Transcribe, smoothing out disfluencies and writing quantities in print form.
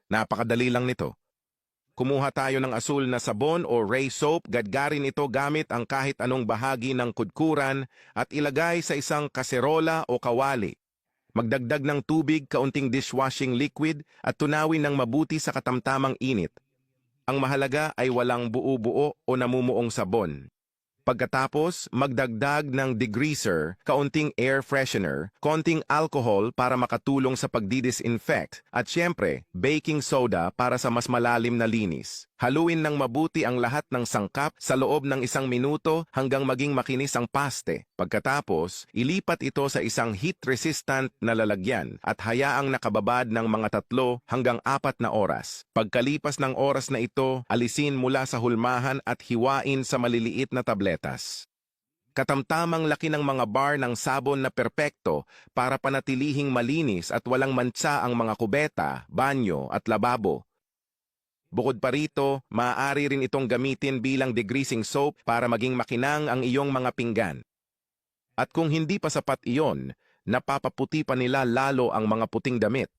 Napakadali lang nito. Kumuha tayo ng asul na sabon o Ray soap, gadgarin ito gamit ang kahit anong bahagi ng kudkuran at ilagay sa isang kaserola o kawali. Magdagdag ng tubig, kaunting dishwashing liquid at tunawin ng mabuti sa katamtamang init. Ang mahalaga ay walang buo-buo o namumuong sabon. Pagkatapos, magdagdag ng degreaser, kaunting air freshener, konting alcohol para makatulong sa pagdidisinfect, at syempre, baking soda para sa mas malalim na linis. Haluin ng mabuti ang lahat ng sangkap sa loob ng 1 minuto hanggang maging makinis ang paste. Pagkatapos, ilipat ito sa isang heat-resistant na lalagyan at hayaang nakababad ng mga 3 hanggang 4 na oras. Pagkalipas ng oras na ito, alisin mula sa hulmahan at hiwain sa maliliit na tabletas. Katamtamang laki ng mga bar ng sabon na perpekto para panatilihing malinis at walang mantsa ang mga kubeta, banyo at lababo. Bukod pa rito, maaari rin itong gamitin bilang degreasing soap para maging makinang ang iyong mga pinggan. At kung hindi pa sapat iyon, napapaputi pa nila lalo ang mga puting damit.